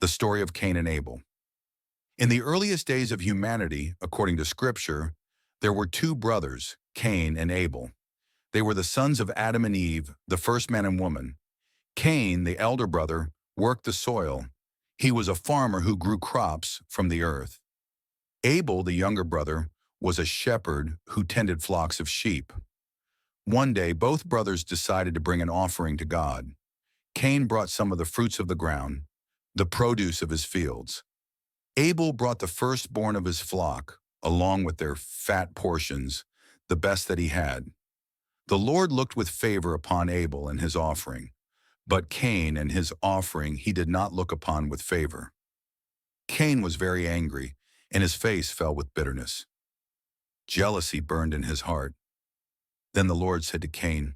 story of Cain and Abel. In the earliest days of humanity, according to Scripture, there were two brothers, Cain and Abel. They were the sons of Adam and Eve, the first man and woman. Cain, the elder brother, worked the soil. He was a farmer who grew crops from the earth. Abel, the younger brother, was a shepherd who tended flocks of sheep. One day, both brothers decided to bring an offering to God. Cain brought some of the fruits of the ground, the produce of his fields. Abel brought the firstborn of his flock, along with their fat portions, the best that he had. The Lord looked with favor upon Abel and his offering, but Cain and his offering he did not look upon with favor. Cain was very angry, and his face fell with bitterness. Jealousy burned in his heart. Then the Lord said to Cain,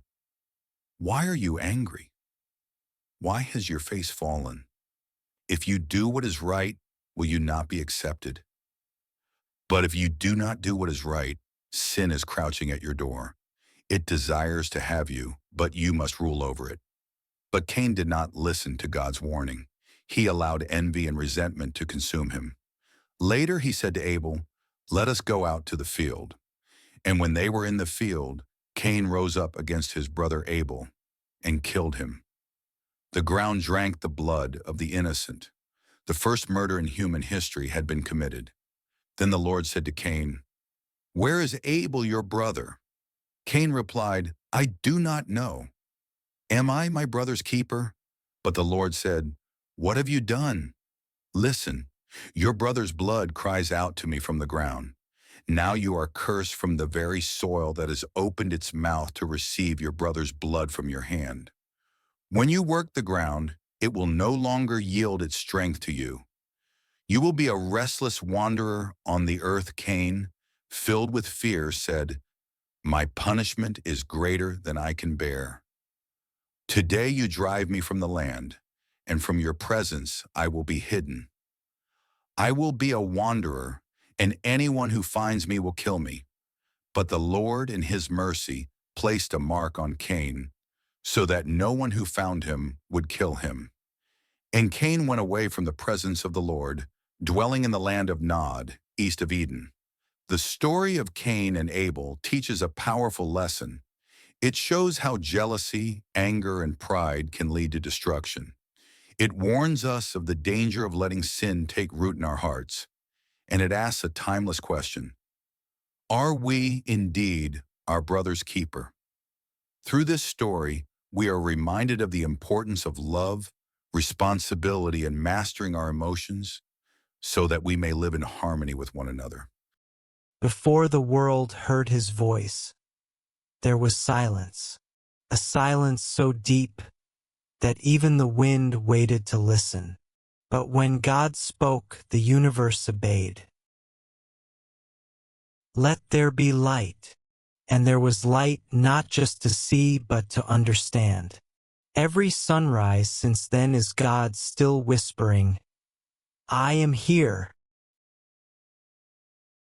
"Why are you angry? Why has your face fallen? If you do what is right, will you not be accepted? But if you do not do what is right, sin is crouching at your door. It desires to have you, but you must rule over it." But Cain did not listen to God's warning. He allowed envy and resentment to consume him. Later he said to Abel, "Let us go out to the field." And when they were in the field, Cain rose up against his brother Abel and killed him. The ground drank the blood of the innocent. The first murder in human history had been committed. Then the Lord said to Cain, "Where is Abel your brother?" Cain replied, "I do not know. Am I my brother's keeper?" But the Lord said, "What have you done? Listen, your brother's blood cries out to me from the ground. Now you are cursed from the very soil that has opened its mouth to receive your brother's blood from your hand. When you work the ground, it will no longer yield its strength to you. You will be a restless wanderer on the earth." Cain, filled with fear, said, "My punishment is greater than I can bear. Today you drive me from the land, and from your presence I will be hidden. I will be a wanderer, and anyone who finds me will kill me." But the Lord in his mercy placed a mark on Cain, so that no one who found him would kill him. And Cain went away from the presence of the Lord, dwelling in the land of Nod, east of Eden. The story of Cain and Abel teaches a powerful lesson. It shows how jealousy, anger, and pride can lead to destruction. It warns us of the danger of letting sin take root in our hearts. And it asks a timeless question: are we indeed our brother's keeper? Through this story, we are reminded of the importance of love, responsibility, and mastering our emotions so that we may live in harmony with one another. Before the world heard his voice, there was silence, a silence so deep that even the wind waited to listen. But when God spoke, the universe obeyed. "Let there be light." And there was light, not just to see but to understand. Every sunrise since then is God still whispering, "I am here."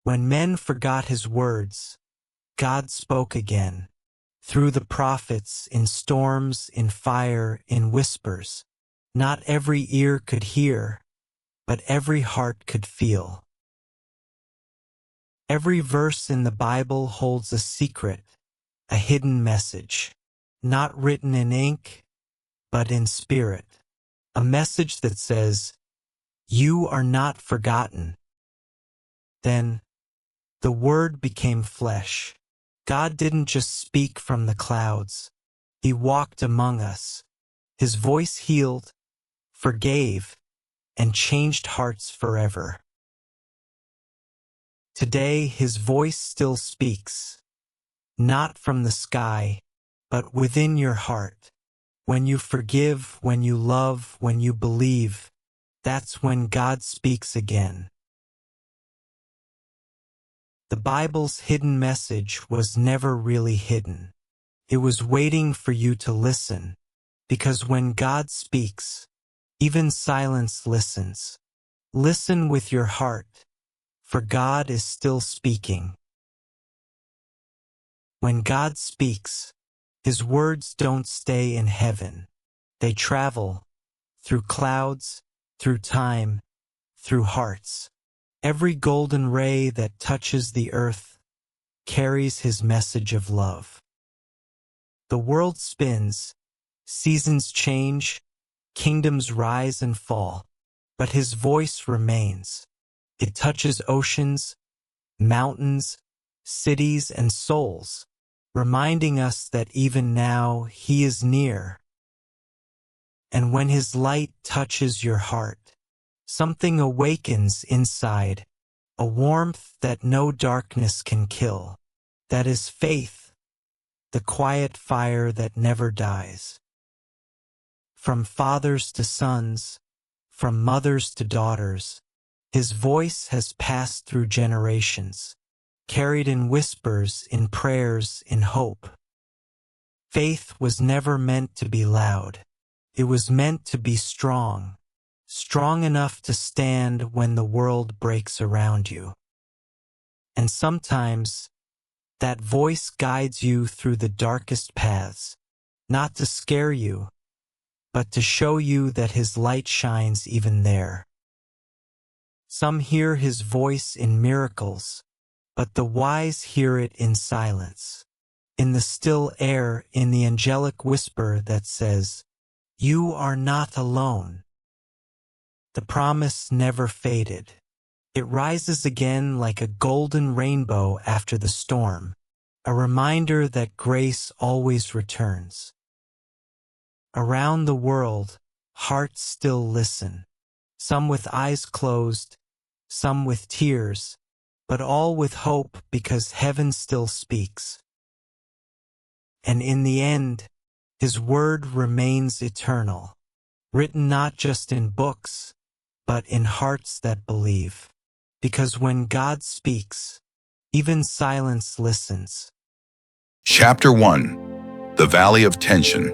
When men forgot his words, God spoke again. Through the prophets, in storms, in fire, in whispers. Not every ear could hear, but every heart could feel. Every verse in the Bible holds a secret, a hidden message, not written in ink, but in spirit. A message that says, "You are not forgotten." Then, the Word became flesh. God didn't just speak from the clouds. He walked among us. His voice healed, forgave, and changed hearts forever. Today, his voice still speaks, not from the sky, but within your heart. When you forgive, when you love, when you believe, that's when God speaks again. The Bible's hidden message was never really hidden. It was waiting for you to listen, because when God speaks, even silence listens. Listen with your heart, for God is still speaking. When God speaks, his words don't stay in heaven. They travel through clouds through time, through hearts. Every golden ray that touches the earth carries his message of love. The world spins, seasons change, kingdoms rise and fall, but his voice remains. It touches oceans, mountains, cities, and souls, reminding us that even now he is near. And when his light touches your heart, something awakens inside, a warmth that no darkness can kill. That is faith, the quiet fire that never dies. From fathers to sons, from mothers to daughters, his voice has passed through generations, carried in whispers, in prayers, in hope. Faith was never meant to be loud. It was meant to be strong, strong enough to stand when the world breaks around you. And sometimes, that voice guides you through the darkest paths, not to scare you, but to show you that his light shines even there. Some hear his voice in miracles, but the wise hear it in silence, in the still air, in the angelic whisper that says, "You are not alone." The promise never faded. It rises again like a golden rainbow after the storm, a reminder that grace always returns. Around the world, hearts still listen, some with eyes closed, some with tears, but all with hope because heaven still speaks. And in the end, his word remains eternal, written not just in books, but in hearts that believe. Because when God speaks, even silence listens. Chapter 1. The Valley of Tension.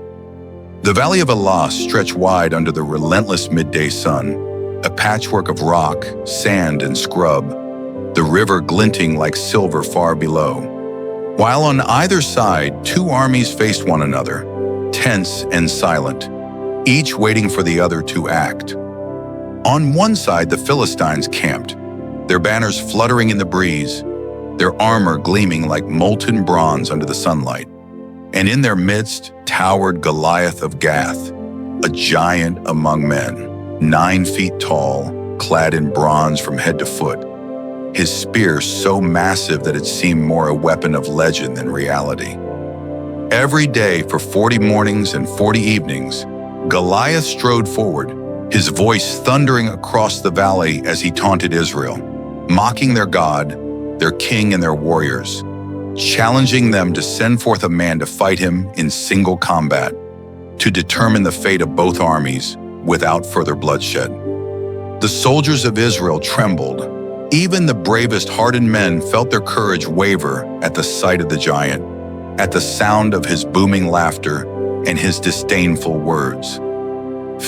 The Valley of Elah stretched wide under the relentless midday sun, a patchwork of rock, sand, and scrub, the river glinting like silver far below. While on either side, two armies faced one another, tense and silent, each waiting for the other to act. On one side, the Philistines camped, their banners fluttering in the breeze, their armor gleaming like molten bronze under the sunlight. And in their midst towered Goliath of Gath, a giant among men, 9 feet tall, clad in bronze from head to foot, his spear so massive that it seemed more a weapon of legend than reality. Every day for 40 mornings and 40 evenings, Goliath strode forward, his voice thundering across the valley as he taunted Israel, mocking their God, their king, and their warriors, challenging them to send forth a man to fight him in single combat, to determine the fate of both armies without further bloodshed. The soldiers of Israel trembled. Even the bravest hardened men felt their courage waver at the sight of the giant, at the sound of his booming laughter and his disdainful words.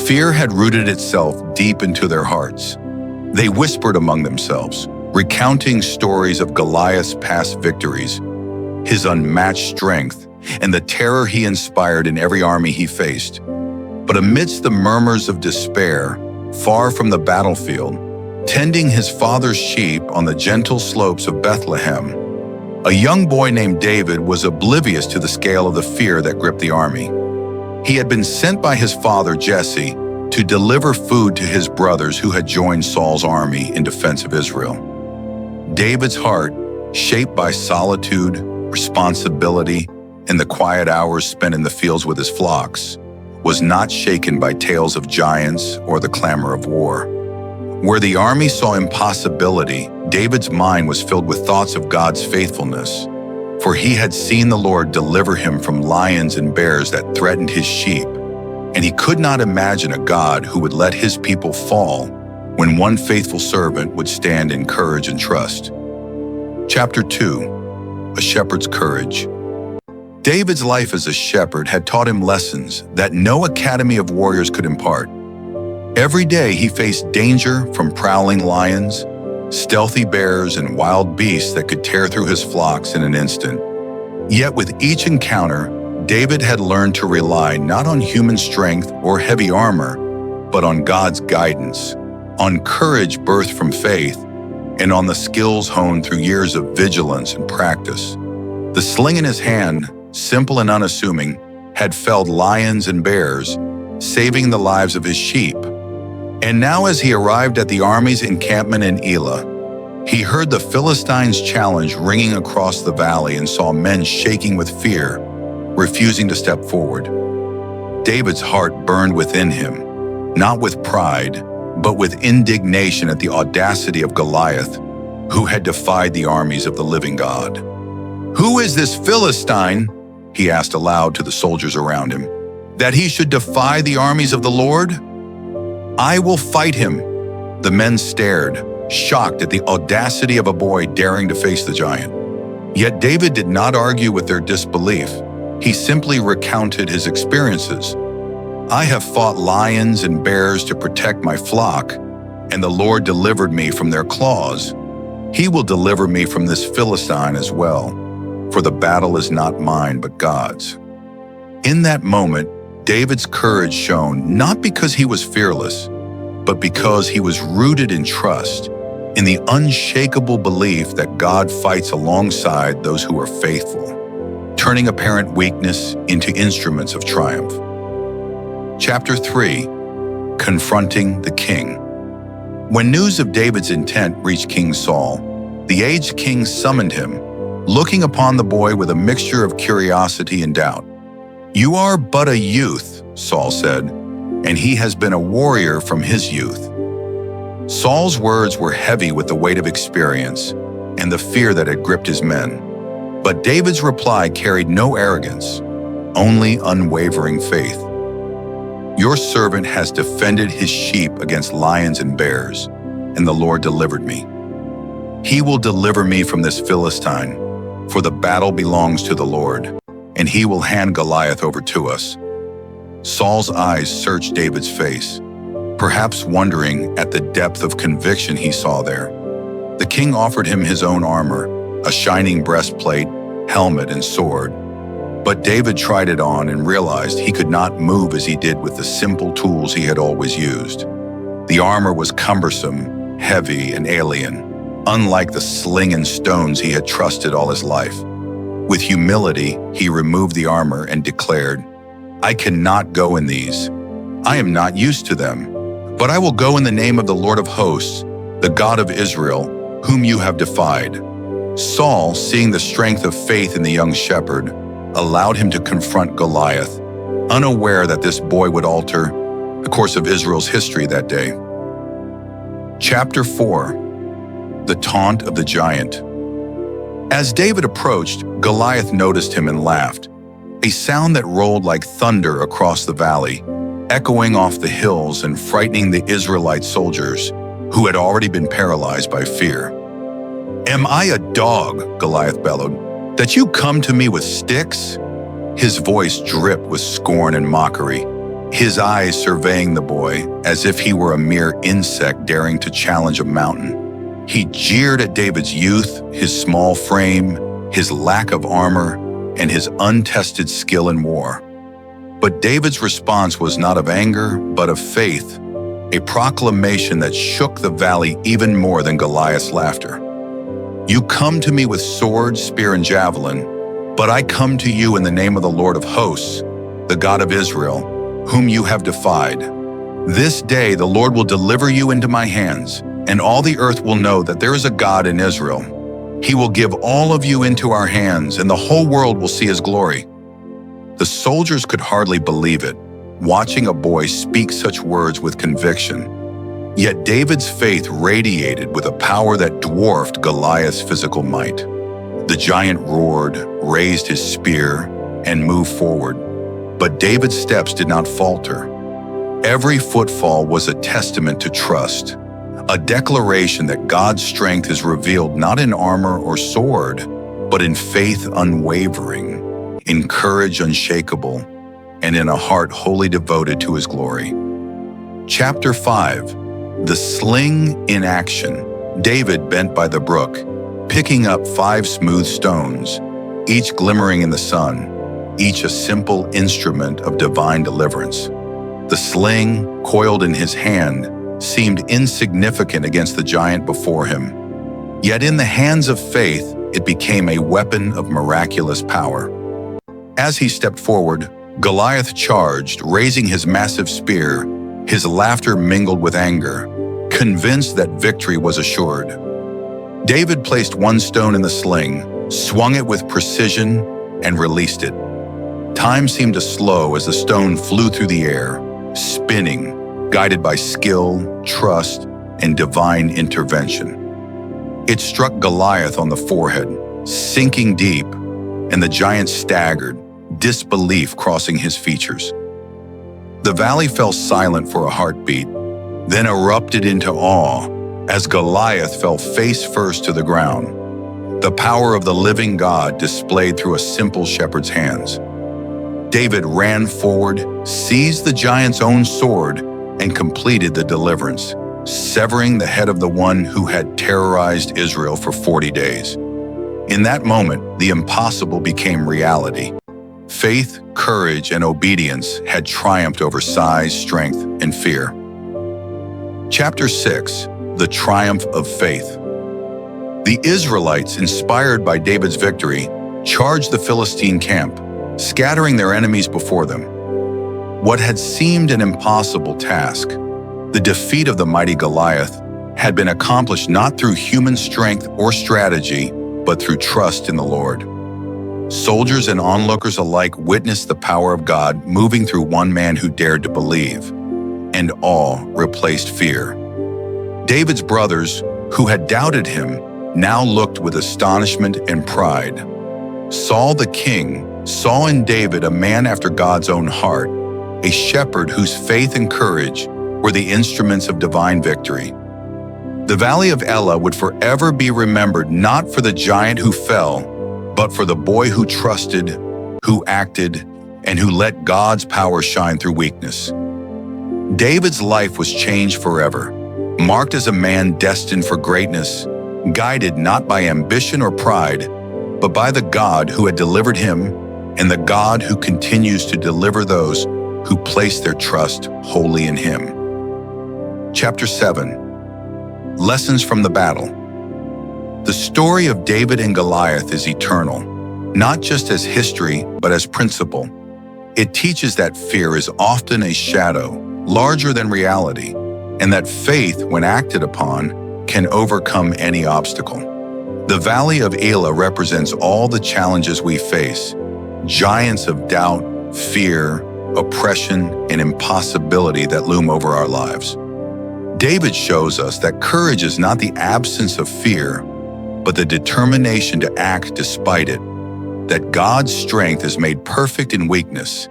Fear had rooted itself deep into their hearts. They whispered among themselves, recounting stories of Goliath's past victories, his unmatched strength, and the terror he inspired in every army he faced. But amidst the murmurs of despair, far from the battlefield, tending his father's sheep on the gentle slopes of Bethlehem, a young boy named David was oblivious to the scale of the fear that gripped the army. He had been sent by his father Jesse to deliver food to his brothers who had joined Saul's army in defense of Israel. David's heart, shaped by solitude, responsibility, and the quiet hours spent in the fields with his flocks, was not shaken by tales of giants or the clamor of war. Where the army saw impossibility, David's mind was filled with thoughts of God's faithfulness, for he had seen the Lord deliver him from lions and bears that threatened his sheep, and he could not imagine a God who would let his people fall when one faithful servant would stand in courage and trust. Chapter 2. A Shepherd's Courage. David's life as a shepherd had taught him lessons that no academy of warriors could impart. Every day he faced danger from prowling lions, stealthy bears, and wild beasts that could tear through his flocks in an instant. Yet with each encounter, David had learned to rely not on human strength or heavy armor, but on God's guidance, on courage birthed from faith, and on the skills honed through years of vigilance and practice. The sling in his hand, simple and unassuming, had felled lions and bears, saving the lives of his sheep. And now as he arrived at the army's encampment in Elah, he heard the Philistines' challenge ringing across the valley and saw men shaking with fear, refusing to step forward. David's heart burned within him, not with pride, but with indignation at the audacity of Goliath, who had defied the armies of the living God. "Who is this Philistine?" he asked aloud to the soldiers around him, "that he should defy the armies of the Lord? I will fight him." The men stared, shocked at the audacity of a boy daring to face the giant. Yet David did not argue with their disbelief. He simply recounted his experiences. "I have fought lions and bears to protect my flock, and the Lord delivered me from their claws. He will deliver me from this Philistine as well, for the battle is not mine but God's." In that moment, David's courage shone not because he was fearless, but because he was rooted in trust, in the unshakable belief that God fights alongside those who are faithful, turning apparent weakness into instruments of triumph. Chapter 3. Confronting the King. When news of David's intent reached King Saul, the aged king summoned him, looking upon the boy with a mixture of curiosity and doubt. "You are but a youth," Saul said, "and he has been a warrior from his youth." Saul's words were heavy with the weight of experience and the fear that had gripped his men. But David's reply carried no arrogance, only unwavering faith. "Your servant has defended his sheep against lions and bears, and the Lord delivered me. He will deliver me from this Philistine, for the battle belongs to the Lord, and he will hand Goliath over to us." Saul's eyes searched David's face, perhaps wondering at the depth of conviction he saw there. The king offered him his own armor, a shining breastplate, helmet, and sword. But David tried it on and realized he could not move as he did with the simple tools he had always used. The armor was cumbersome, heavy, and alien, unlike the sling and stones he had trusted all his life. With humility, he removed the armor and declared, "I cannot go in these. I am not used to them, but I will go in the name of the Lord of hosts, the God of Israel, whom you have defied." Saul, seeing the strength of faith in the young shepherd, allowed him to confront Goliath, unaware that this boy would alter the course of Israel's history that day. Chapter 4. The Taunt of the Giant. As David approached, Goliath noticed him and laughed, a sound that rolled like thunder across the valley, echoing off the hills and frightening the Israelite soldiers, who had already been paralyzed by fear. "Am I a dog," Goliath bellowed, "that you come to me with sticks?" His voice dripped with scorn and mockery, his eyes surveying the boy as if he were a mere insect daring to challenge a mountain. He jeered at David's youth, his small frame, his lack of armor, and his untested skill in war. But David's response was not of anger, but of faith, a proclamation that shook the valley even more than Goliath's laughter. "You come to me with sword, spear, and javelin, but I come to you in the name of the Lord of hosts, the God of Israel, whom you have defied. This day the Lord will deliver you into my hands, and all the earth will know that there is a God in Israel. He will give all of you into our hands, and the whole world will see his glory." The soldiers could hardly believe it, watching a boy speak such words with conviction. Yet David's faith radiated with a power that dwarfed Goliath's physical might. The giant roared, raised his spear, and moved forward. But David's steps did not falter. Every footfall was a testament to trust, a declaration that God's strength is revealed not in armor or sword, but in faith unwavering, in courage unshakable, and in a heart wholly devoted to his glory. Chapter 5. The Sling in Action. David bent by the brook, picking up 5 smooth stones, each glimmering in the sun, each a simple instrument of divine deliverance. The sling, coiled in his hand, seemed insignificant against the giant before him. Yet in the hands of faith, it became a weapon of miraculous power. As he stepped forward, Goliath charged, raising his massive spear. His laughter mingled with anger, convinced that victory was assured. David placed one stone in the sling, swung it with precision, and released it. Time seemed to slow as the stone flew through the air, spinning, guided by skill, trust, and divine intervention. It struck Goliath on the forehead, sinking deep, and the giant staggered, disbelief crossing his features. The valley fell silent for a heartbeat, then erupted into awe as Goliath fell face first to the ground, the power of the living God displayed through a simple shepherd's hands. David ran forward, seized the giant's own sword, and completed the deliverance, severing the head of the one who had terrorized Israel for 40 days. In that moment, the impossible became reality. Faith, courage, and obedience had triumphed over size, strength, and fear. Chapter 6: The Triumph of Faith. The Israelites, inspired by David's victory, charged the Philistine camp, scattering their enemies before them. What had seemed an impossible task, the defeat of the mighty Goliath, had been accomplished not through human strength or strategy, but through trust in the Lord. Soldiers and onlookers alike witnessed the power of God moving through one man who dared to believe, and awe replaced fear. David's brothers, who had doubted him, now looked with astonishment and pride. Saul the king saw in David a man after God's own heart, a shepherd whose faith and courage were the instruments of divine victory. The Valley of Elah would forever be remembered not for the giant who fell, but for the boy who trusted, who acted, and who let God's power shine through weakness. David's life was changed forever, marked as a man destined for greatness, guided not by ambition or pride, but by the God who had delivered him and the God who continues to deliver those who place their trust wholly in him. Chapter 7: Lessons from the Battle. The story of David and Goliath is eternal, not just as history, but as principle. It teaches that fear is often a shadow, larger than reality, and that faith, when acted upon, can overcome any obstacle. The Valley of Elah represents all the challenges we face, giants of doubt, fear, oppression, and impossibility that loom over our lives. David shows us that courage is not the absence of fear, but the determination to act despite it, that God's strength is made perfect in weakness,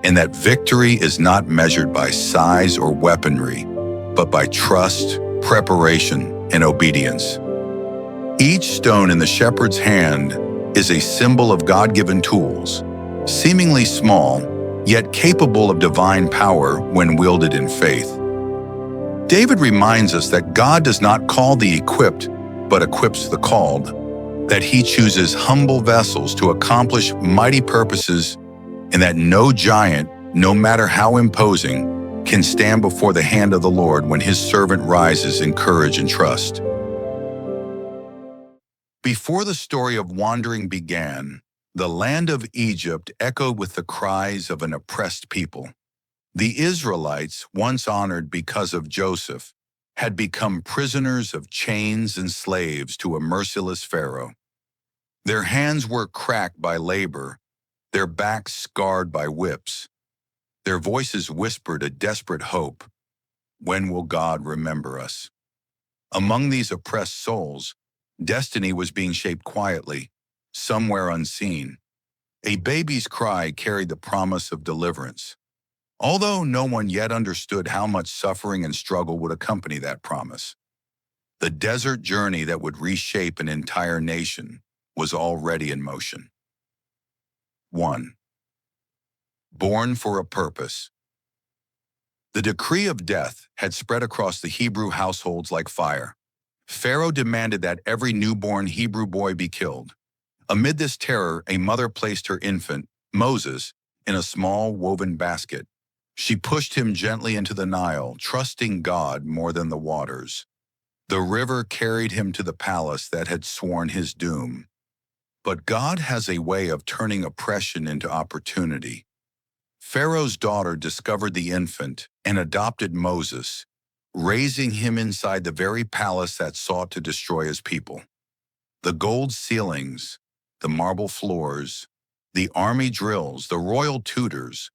and that victory is not measured by size or weaponry, but by trust, preparation, and obedience. Each stone in the shepherd's hand is a symbol of God-given tools, seemingly small, yet capable of divine power when wielded in faith. David reminds us that God does not call the equipped, but equips the called, that he chooses humble vessels to accomplish mighty purposes, and that no giant, no matter how imposing, can stand before the hand of the Lord when his servant rises in courage and trust. Before the story of wandering began, the land of Egypt echoed with the cries of an oppressed people. The Israelites, once honored because of Joseph, had become prisoners of chains and slaves to a merciless Pharaoh. Their hands were cracked by labor, their backs scarred by whips. Their voices whispered a desperate hope. When will God remember us? Among these oppressed souls, destiny was being shaped quietly, somewhere unseen. A baby's cry carried the promise of deliverance, although no one yet understood how much suffering and struggle would accompany that promise. The desert journey that would reshape an entire nation was already in motion. 1. Born for a purpose. The decree of death had spread across the Hebrew households like fire. Pharaoh demanded that every newborn Hebrew boy be killed. Amid this terror, a mother placed her infant, Moses, in a small woven basket. She pushed him gently into the Nile, trusting God more than the waters. The river carried him to the palace that had sworn his doom. But God has a way of turning oppression into opportunity. Pharaoh's daughter discovered the infant and adopted Moses, raising him inside the very palace that sought to destroy his people. The gold ceilings, the marble floors, the army drills, the royal tutors,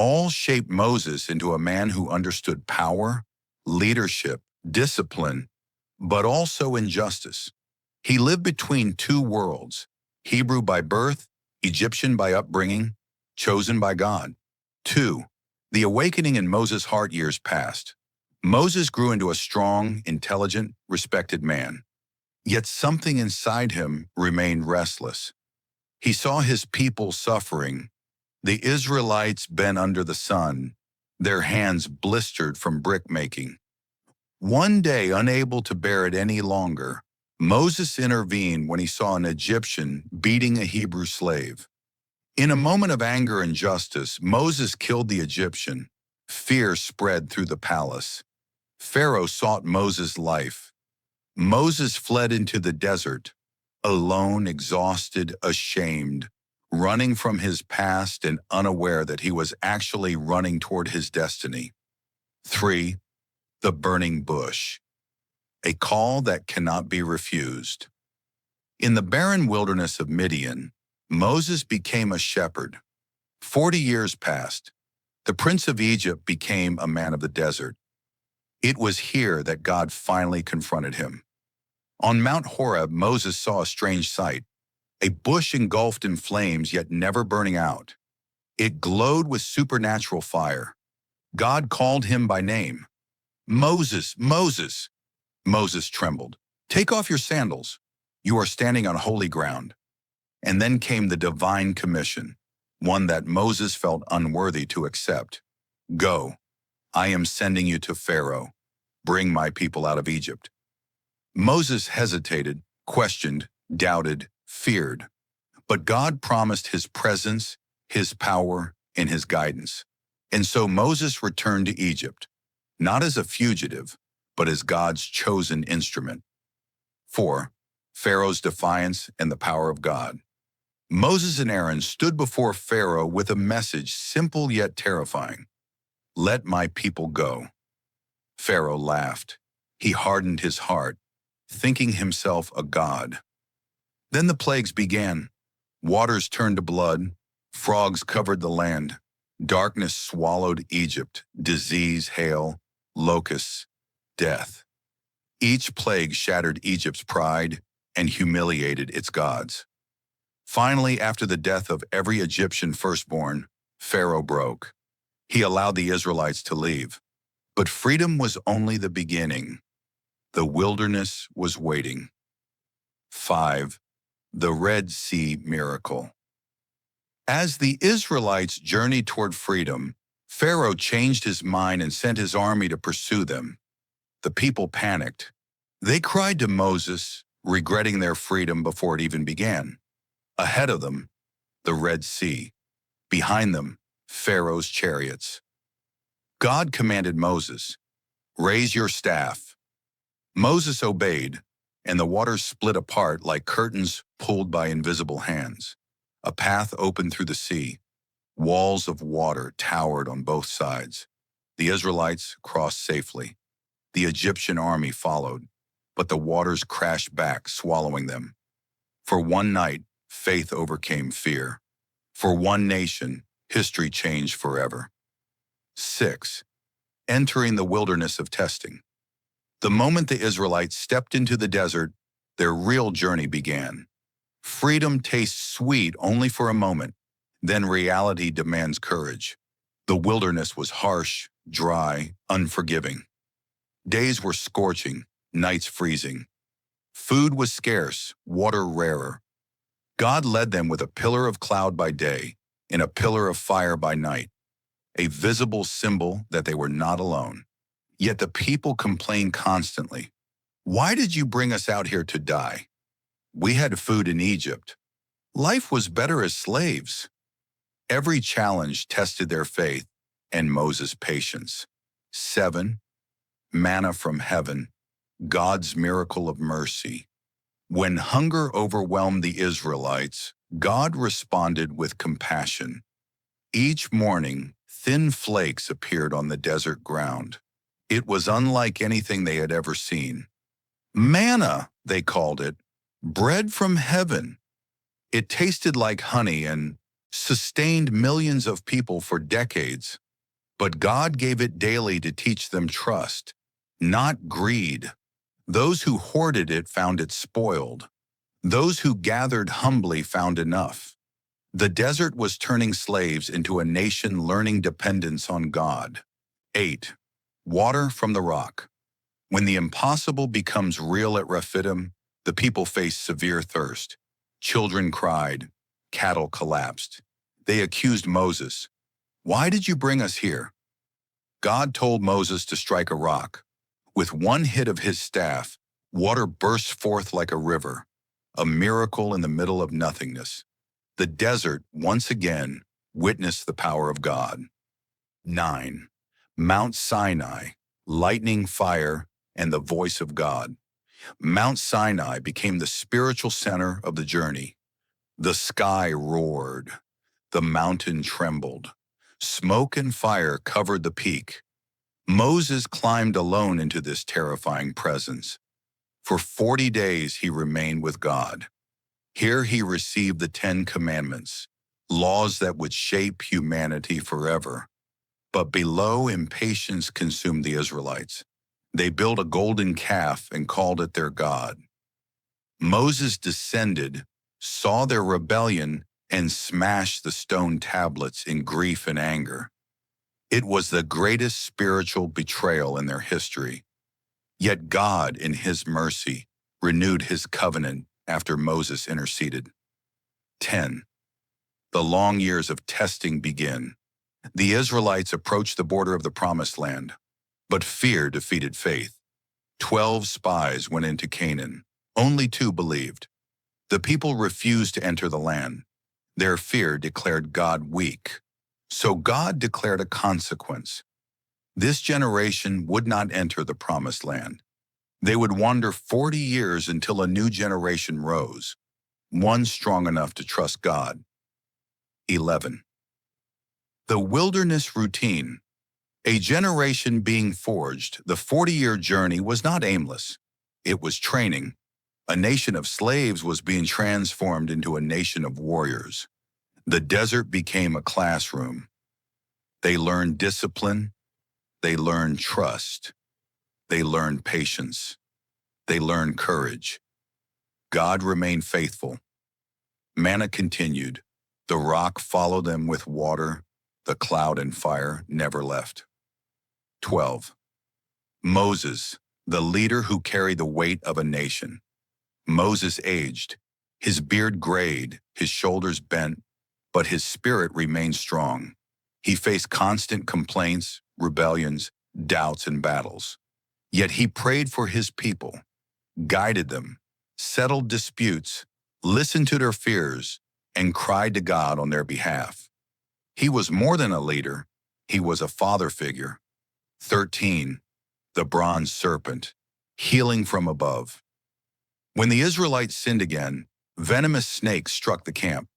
all shaped Moses into a man who understood power, leadership, discipline, but also injustice. He lived between two worlds, Hebrew by birth, Egyptian by upbringing, chosen by God. 2. The awakening in Moses' heart years passed. Moses grew into a strong, intelligent, respected man. Yet something inside him remained restless. He saw his people suffering, the Israelites bent under the sun, their hands blistered from brick-making. One day, unable to bear it any longer, Moses intervened when he saw an Egyptian beating a Hebrew slave. In a moment of anger and justice, Moses killed the Egyptian. Fear spread through the palace. Pharaoh sought Moses' life. Moses fled into the desert, alone, exhausted, ashamed, running from his past and unaware that he was actually running toward his destiny. 3. The burning bush, a call that cannot be refused. In the barren wilderness of Midian, Moses became a shepherd. 40 years passed. The prince of Egypt became a man of the desert. It was here that God finally confronted him. On Mount Horeb, Moses saw a strange sight, a bush engulfed in flames yet never burning out. It glowed with supernatural fire. God called him by name. "Moses, Moses!" Moses trembled. "Take off your sandals. You are standing on holy ground." And then came the divine commission, one that Moses felt unworthy to accept. "Go, I am sending you to Pharaoh. Bring my people out of Egypt." Moses hesitated, questioned, doubted, feared. But God promised his presence, his power, and his guidance. And so Moses returned to Egypt, not as a fugitive, but as God's chosen instrument. 4. Pharaoh's defiance and the power of God. Moses and Aaron stood before Pharaoh with a message simple yet terrifying. "Let my people go." Pharaoh laughed. He hardened his heart, thinking himself a god. Then the plagues began. Waters turned to blood, frogs covered the land, darkness swallowed Egypt, disease, hail, locusts, death. Each plague shattered Egypt's pride and humiliated its gods. Finally, after the death of every Egyptian firstborn, Pharaoh broke. He allowed the Israelites to leave. But freedom was only the beginning. The wilderness was waiting. 5. The Red Sea miracle. As the Israelites journeyed toward freedom, Pharaoh changed his mind and sent his army to pursue them. The people panicked. They cried to Moses, regretting their freedom before it even began. Ahead of them, the Red Sea. Behind them, Pharaoh's chariots. God commanded Moses, "Raise your staff." Moses obeyed, and the waters split apart like curtains pulled by invisible hands. A path opened through the sea. Walls of water towered on both sides. The Israelites crossed safely. The Egyptian army followed, but the waters crashed back, swallowing them. For one night, faith overcame fear. For one nation, history changed forever. 6. Entering the wilderness of testing. The moment the Israelites stepped into the desert, their real journey began. Freedom tastes sweet only for a moment, then reality demands courage. The wilderness was harsh, dry, unforgiving. Days were scorching, nights freezing. Food was scarce, water rarer. God led them with a pillar of cloud by day and a pillar of fire by night, a visible symbol that they were not alone. Yet the people complained constantly. "Why did you bring us out here to die? We had food in Egypt. Life was better as slaves." Every challenge tested their faith, and Moses' patience. 7. Manna from heaven, God's miracle of mercy. When hunger overwhelmed the Israelites, God responded with compassion. Each morning, thin flakes appeared on the desert ground. It was unlike anything they had ever seen. Manna, they called it, bread from heaven. It tasted like honey and sustained millions of people for decades. But God gave it daily to teach them trust, not greed. Those who hoarded it found it spoiled. Those who gathered humbly found enough. The desert was turning slaves into a nation learning dependence on God. 8. Water from the rock. When the impossible becomes real at Rephidim, the people faced severe thirst. Children cried. Cattle collapsed. They accused Moses. "Why did you bring us here?" God told Moses to strike a rock. With one hit of his staff, water burst forth like a river, a miracle in the middle of nothingness. The desert, once again, witnessed the power of God. 9. Mount Sinai, lightning, fire, and the voice of God. Mount Sinai became the spiritual center of the journey. The sky roared. The mountain trembled. Smoke and fire covered the peak. Moses climbed alone into this terrifying presence. For 40 days he remained with God. Here he received the 10 Commandments, laws that would shape humanity forever. But below, impatience consumed the Israelites. They built a golden calf and called it their God. Moses descended, saw their rebellion, and smashed the stone tablets in grief and anger. It was the greatest spiritual betrayal in their history. Yet God, in his mercy, renewed his covenant after Moses interceded. 10. The long years of testing begin. The Israelites approached the border of the Promised Land, but fear defeated faith. 12 spies went into Canaan. Only 2 believed. The people refused to enter the land. Their fear declared God weak. So God declared a consequence. This generation would not enter the Promised Land. They would wander 40 years until a new generation rose, one strong enough to trust God. 11. The wilderness routine. A generation being forged, the 40-year journey was not aimless. It was training. A nation of slaves was being transformed into a nation of warriors. The desert became a classroom. They learned discipline. They learned trust. They learned patience. They learned courage. God remained faithful. Manna continued. The rock followed them with water. The cloud and fire never left. 12. Moses, the leader who carried the weight of a nation. Moses aged. His beard grayed, his shoulders bent, but his spirit remained strong. He faced constant complaints, rebellions, doubts, and battles. Yet he prayed for his people, guided them, settled disputes, listened to their fears, and cried to God on their behalf. He was more than a leader, he was a father figure. 13. The bronze serpent, healing from above. When the Israelites sinned again, venomous snakes struck the camp.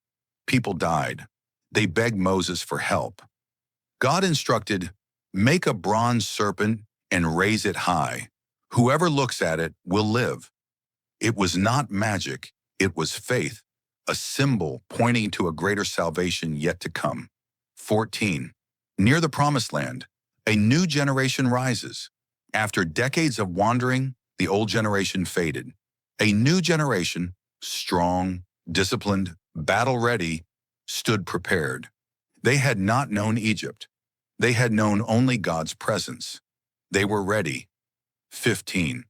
People died. They begged Moses for help. God instructed, "Make a bronze serpent and raise it high. Whoever looks at it will live." It was not magic, it was faith, a symbol pointing to a greater salvation yet to come. 14. Near the Promised Land, a new generation rises. After decades of wandering, the old generation faded. A new generation, strong, disciplined, battle-ready, stood prepared. They had not known Egypt. They had known only God's presence. They were ready. 15.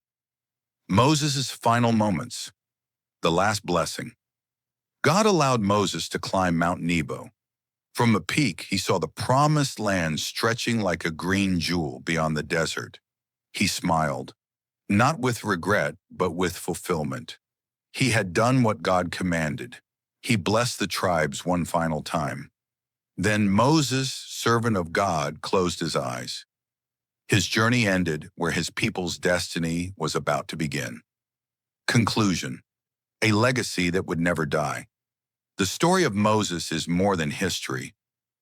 Moses' final moments. The last blessing. God allowed Moses to climb Mount Nebo. From the peak, he saw the promised land stretching like a green jewel beyond the desert. He smiled, not with regret, but with fulfillment. He had done what God commanded. He blessed the tribes one final time. Then Moses, servant of God, closed his eyes. His journey ended where his people's destiny was about to begin. Conclusion: a legacy that would never die. The story of Moses is more than history.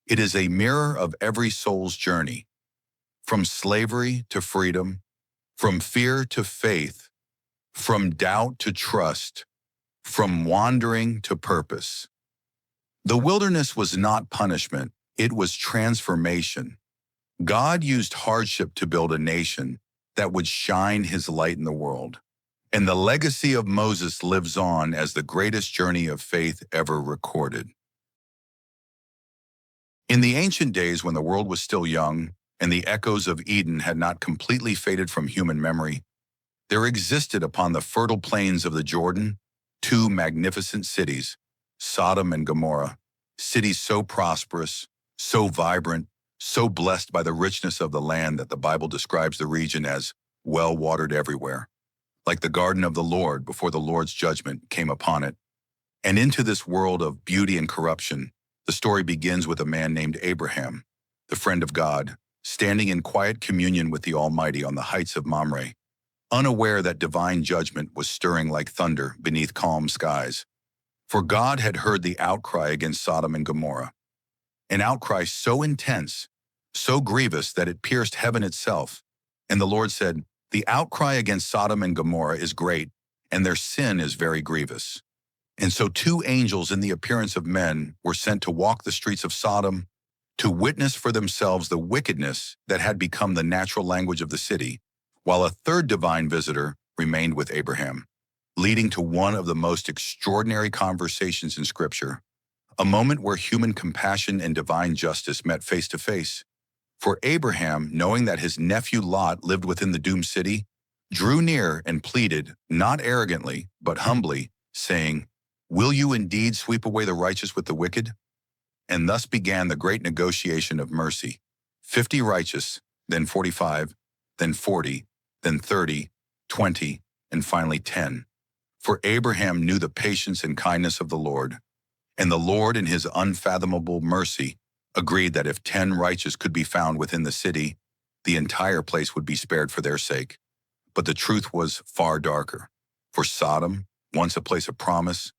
It is a mirror of every soul's journey, from slavery to freedom, from fear to faith, from doubt to trust, from wandering to purpose. The wilderness was not punishment, it was transformation. God used hardship to build a nation that would shine his light in the world. And the legacy of Moses lives on as the greatest journey of faith ever recorded. In the ancient days when the world was still young and the echoes of Eden had not completely faded from human memory, there existed upon the fertile plains of the Jordan two magnificent cities, Sodom and Gomorrah, cities so prosperous, so vibrant, so blessed by the richness of the land that the Bible describes the region as well-watered everywhere, like the garden of the Lord before the Lord's judgment came upon it. And into this world of beauty and corruption, the story begins with a man named Abraham, the friend of God, standing in quiet communion with the Almighty on the heights of Mamre, unaware that divine judgment was stirring like thunder beneath calm skies. For God had heard the outcry against Sodom and Gomorrah, an outcry so intense, so grievous that it pierced heaven itself. And the Lord said, "The outcry against Sodom and Gomorrah is great, and their sin is very grievous." And so two angels in the appearance of men were sent to walk the streets of Sodom, to witness for themselves the wickedness that had become the natural language of the city, while a third divine visitor remained with Abraham, leading to one of the most extraordinary conversations in Scripture, a moment where human compassion and divine justice met face to face. For Abraham, knowing that his nephew Lot lived within the doomed city, drew near and pleaded, not arrogantly, but humbly, saying, "Will you indeed sweep away the righteous with the wicked?" And thus began the great negotiation of mercy. 50 righteous, then 45, then 40, then 30, 20, and finally 10. For Abraham knew the patience and kindness of the Lord, and the Lord in his unfathomable mercy agreed that if 10 righteous could be found within the city, the entire place would be spared for their sake. But the truth was far darker. For Sodom, once a place of promise,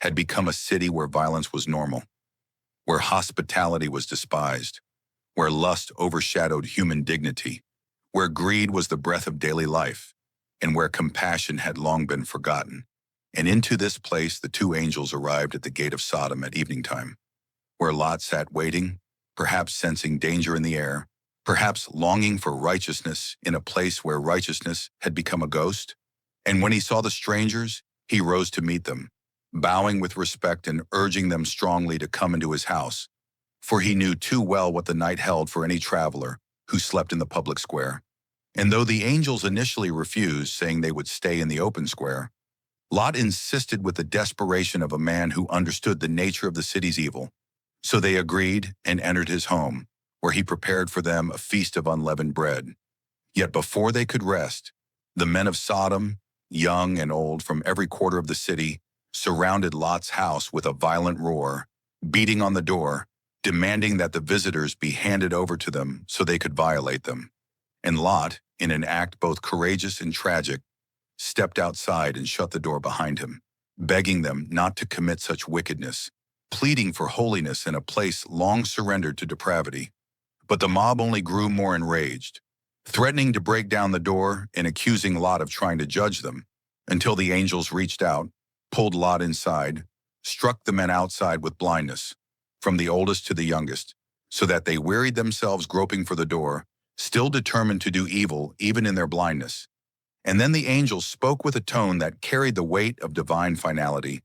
had become a city where violence was normal, where hospitality was despised, where lust overshadowed human dignity, where greed was the breath of daily life, and where compassion had long been forgotten. And into this place the two angels arrived at the gate of Sodom at evening time, where Lot sat waiting, perhaps sensing danger in the air, perhaps longing for righteousness in a place where righteousness had become a ghost. And when he saw the strangers, he rose to meet them, bowing with respect and urging them strongly to come into his house, for he knew too well what the night held for any traveler who slept in the public square. And though the angels initially refused, saying they would stay in the open square, Lot insisted with the desperation of a man who understood the nature of the city's evil. So they agreed and entered his home, where he prepared for them a feast of unleavened bread. Yet before they could rest, the men of Sodom, young and old from every quarter of the city, surrounded Lot's house with a violent roar, beating on the door, demanding that the visitors be handed over to them so they could violate them. And Lot, in an act both courageous and tragic, stepped outside and shut the door behind him, begging them not to commit such wickedness, pleading for holiness in a place long surrendered to depravity. But the mob only grew more enraged, threatening to break down the door and accusing Lot of trying to judge them, until the angels reached out, pulled Lot inside, struck the men outside with blindness, from the oldest to the youngest, so that they wearied themselves groping for the door, still determined to do evil even in their blindness. And then the angels spoke with a tone that carried the weight of divine finality.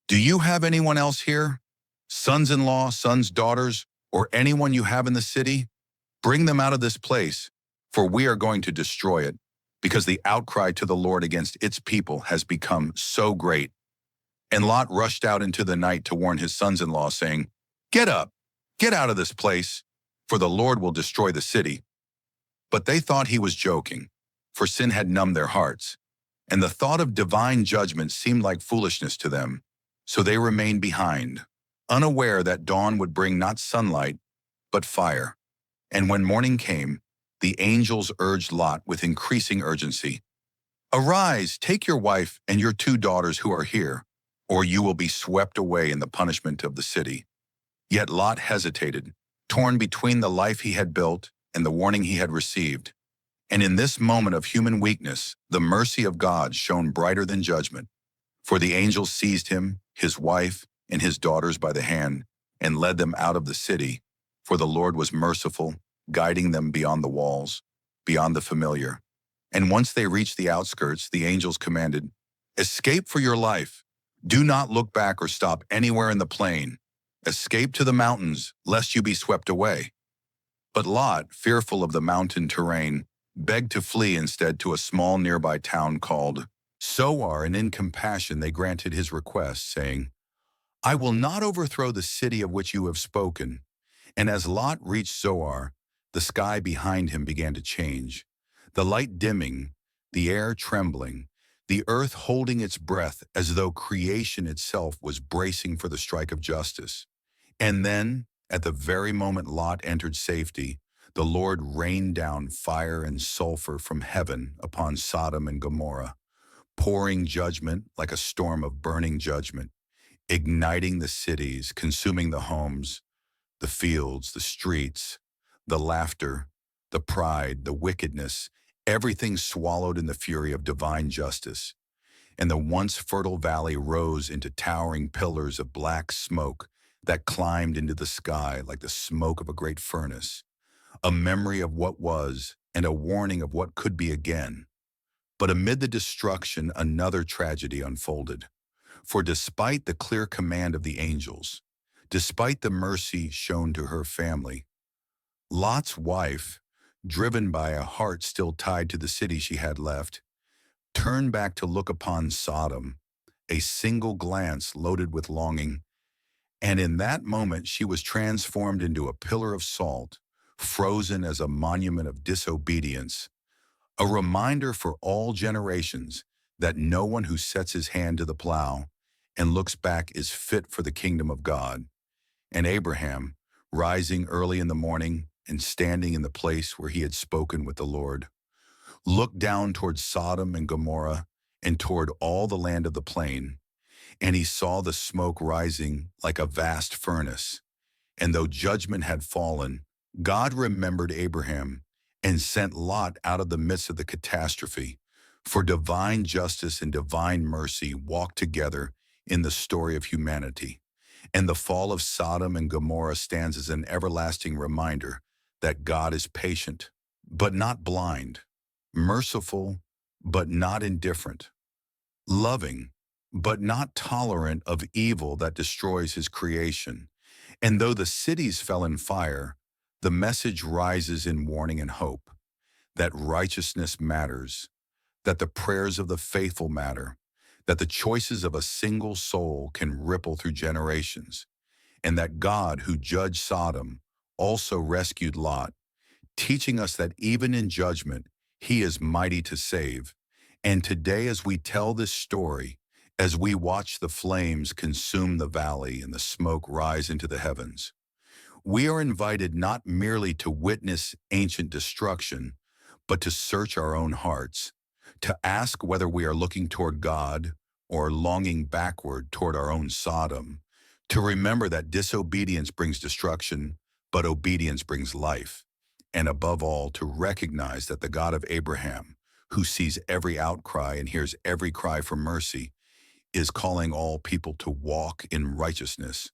"Do you have anyone else here? Sons-in-law, sons, daughters, or anyone you have in the city? Bring them out of this place, for we are going to destroy it, because the outcry to the Lord against its people has become so great." And Lot rushed out into the night to warn his sons-in-law, saying, "Get up, get out of this place, for the Lord will destroy the city." But they thought he was joking, for sin had numbed their hearts, and the thought of divine judgment seemed like foolishness to them, so they remained behind, unaware that dawn would bring not sunlight, but fire. And when morning came, the angels urged Lot with increasing urgency, "Arise, take your wife and your 2 daughters who are here, or you will be swept away in the punishment of the city." Yet Lot hesitated, torn between the life he had built and the warning he had received. And in this moment of human weakness, the mercy of God shone brighter than judgment. For the angels seized him, his wife, and his daughters by the hand, and led them out of the city. For the Lord was merciful, guiding them beyond the walls, beyond the familiar. And once they reached the outskirts, the angels commanded, "Escape for your life. Do not look back or stop anywhere in the plain. Escape to the mountains, lest you be swept away." But Lot, fearful of the mountain terrain, begged to flee instead to a small nearby town called Zoar, and in compassion they granted his request, saying, "I will not overthrow the city of which you have spoken." And as Lot reached Zoar, the sky behind him began to change, the light dimming, the air trembling, the earth holding its breath as though creation itself was bracing for the strike of justice. And then, at the very moment Lot entered safety, the Lord rained down fire and sulfur from heaven upon Sodom and Gomorrah, pouring judgment like a storm of burning judgment, igniting the cities, consuming the homes, the fields, the streets, the laughter, the pride, the wickedness, everything swallowed in the fury of divine justice. And the once fertile valley rose into towering pillars of black smoke that climbed into the sky like the smoke of a great furnace, a memory of what was and a warning of what could be again. But amid the destruction, another tragedy unfolded. For despite the clear command of the angels, despite the mercy shown to her family, Lot's wife, driven by a heart still tied to the city she had left, turned back to look upon Sodom, a single glance loaded with longing, and in that moment she was transformed into a pillar of salt, frozen as a monument of disobedience, a reminder for all generations that no one who sets his hand to the plow and looks back is fit for the kingdom of God. And Abraham, rising early in the morning and standing in the place where he had spoken with the Lord, looked down toward Sodom and Gomorrah and toward all the land of the plain, and he saw the smoke rising like a vast furnace. And though judgment had fallen, God remembered Abraham and sent Lot out of the midst of the catastrophe, for divine justice and divine mercy walked together in the story of humanity. And the fall of Sodom and Gomorrah stands as an everlasting reminder that God is patient, but not blind, merciful, but not indifferent, loving, but not tolerant of evil that destroys his creation. And though the cities fell in fire, the message rises in warning and hope that righteousness matters, that the prayers of the faithful matter, that the choices of a single soul can ripple through generations, and that God, who judged Sodom, also rescued Lot, teaching us that even in judgment, he is mighty to save. And today, as we tell this story, as we watch the flames consume the valley and the smoke rise into the heavens, we are invited not merely to witness ancient destruction, but to search our own hearts, to ask whether we are looking toward God or longing backward toward our own Sodom, to remember that disobedience brings destruction, but obedience brings life, and above all, to recognize that the God of Abraham, who sees every outcry and hears every cry for mercy, is calling all people to walk in righteousness,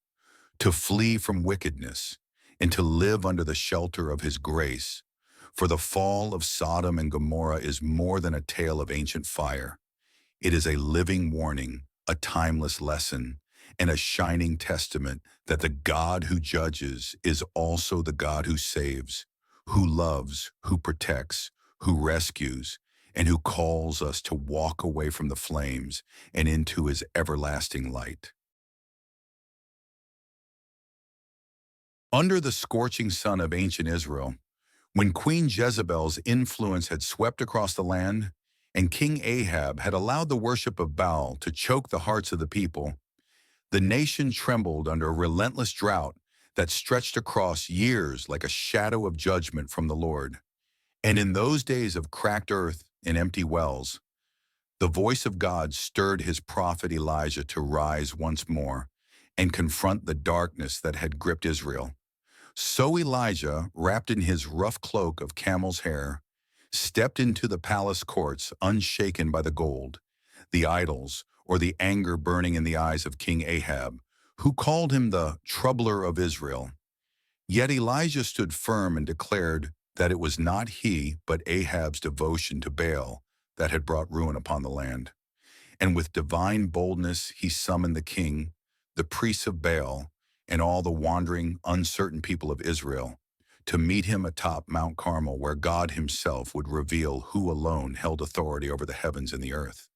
to flee from wickedness, and to live under the shelter of his grace. For the fall of Sodom and Gomorrah is more than a tale of ancient fire. It is a living warning, a timeless lesson, and a shining testament that the God who judges is also the God who saves, who loves, who protects, who rescues, and who calls us to walk away from the flames and into his everlasting light. Under the scorching sun of ancient Israel, when Queen Jezebel's influence had swept across the land, and King Ahab had allowed the worship of Baal to choke the hearts of the people, The nation trembled under a relentless drought that stretched across years like a shadow of judgment from the Lord. And in those days of cracked earth and empty wells, the voice of God stirred his prophet Elijah to rise once more and confront the darkness that had gripped Israel. So Elijah, wrapped in his rough cloak of camel's hair, stepped into the palace courts unshaken by the gold, the idols, or the anger burning in the eyes of King Ahab, who called him the troubler of Israel. Yet Elijah stood firm and declared that it was not he, but Ahab's devotion to Baal that had brought ruin upon the land. And with divine boldness he summoned the king, the priests of Baal, and all the wandering, uncertain people of Israel to meet him atop Mount Carmel, where God himself would reveal who alone held authority over the heavens and the earth.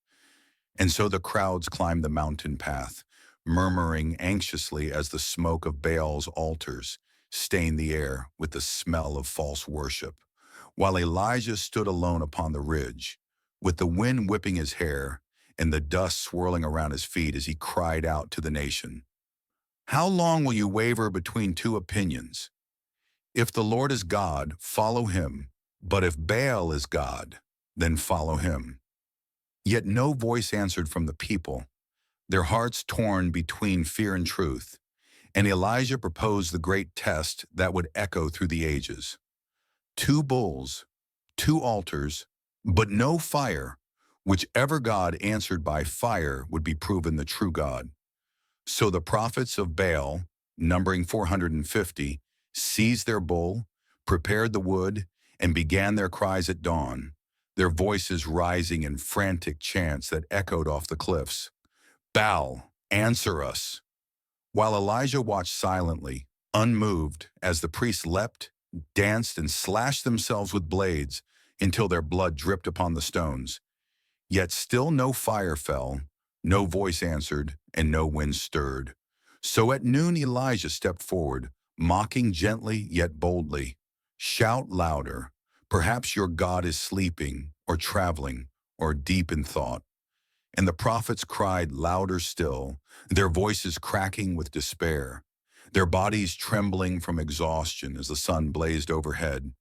And so the crowds climbed the mountain path, murmuring anxiously as the smoke of Baal's altars stained the air with the smell of false worship, while Elijah stood alone upon the ridge, with the wind whipping his hair and the dust swirling around his feet as he cried out to the nation, "How long will you waver between two opinions? If the Lord is God, follow him, but if Baal is God, then follow him." Yet no voice answered from the people, their hearts torn between fear and truth. And Elijah proposed the great test that would echo through the ages. 2 bulls, 2 altars, but no fire. Whichever God answered by fire would be proven the true God. So the prophets of Baal, numbering 450, seized their bull, prepared the wood, and began their cries at dawn, their voices rising in frantic chants that echoed off the cliffs. "Baal, answer us." While Elijah watched silently, unmoved, as the priests leapt, danced, and slashed themselves with blades until their blood dripped upon the stones. Yet still no fire fell, no voice answered, and no wind stirred. So at noon Elijah stepped forward, mocking gently yet boldly. "Shout louder. Perhaps your God is sleeping, or traveling, or deep in thought." And the prophets cried louder still, their voices cracking with despair, their bodies trembling from exhaustion as the sun blazed overhead.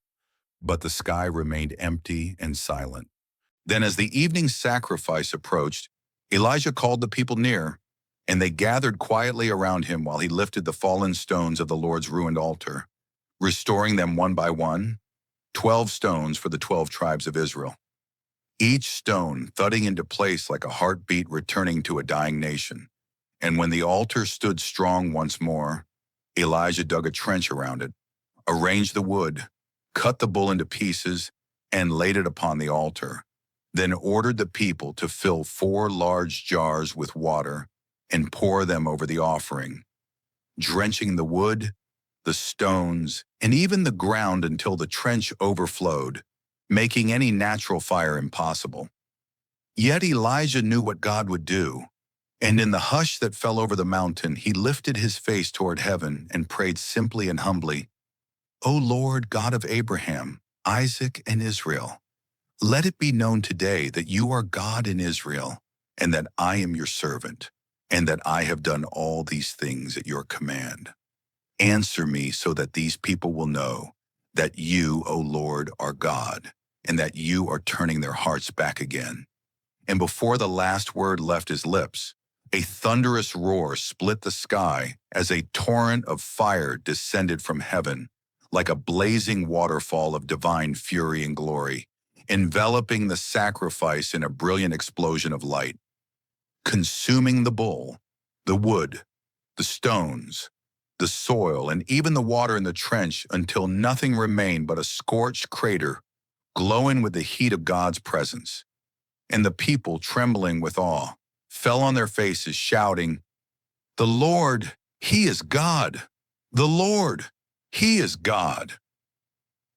But the sky remained empty and silent. Then as the evening sacrifice approached, Elijah called the people near, and they gathered quietly around him while he lifted the fallen stones of the Lord's ruined altar, restoring them one by one, 12 stones for the 12 tribes of Israel. Each stone thudding into place like a heartbeat returning to a dying nation. And when the altar stood strong once more, Elijah dug a trench around it, arranged the wood, cut the bull into pieces, and laid it upon the altar, then ordered the people to fill 4 large jars with water and pour them over the offering, drenching the wood, the stones, and even the ground until the trench overflowed, making any natural fire impossible. Yet Elijah knew what God would do, and in the hush that fell over the mountain, he lifted his face toward heaven and prayed simply and humbly, "O Lord, God of Abraham, Isaac, and Israel, let it be known today that you are God in Israel, and that I am your servant, and that I have done all these things at your command. Answer me so that these people will know that you, O Lord, are God, and that you are turning their hearts back again." And before the last word left his lips, a thunderous roar split the sky as a torrent of fire descended from heaven, like a blazing waterfall of divine fury and glory, enveloping the sacrifice in a brilliant explosion of light, consuming the bull, the wood, the stones, the soil, and even the water in the trench until nothing remained but a scorched crater glowing with the heat of God's presence. And the people, trembling with awe, fell on their faces, shouting, "The Lord, He is God! The Lord, He is God!"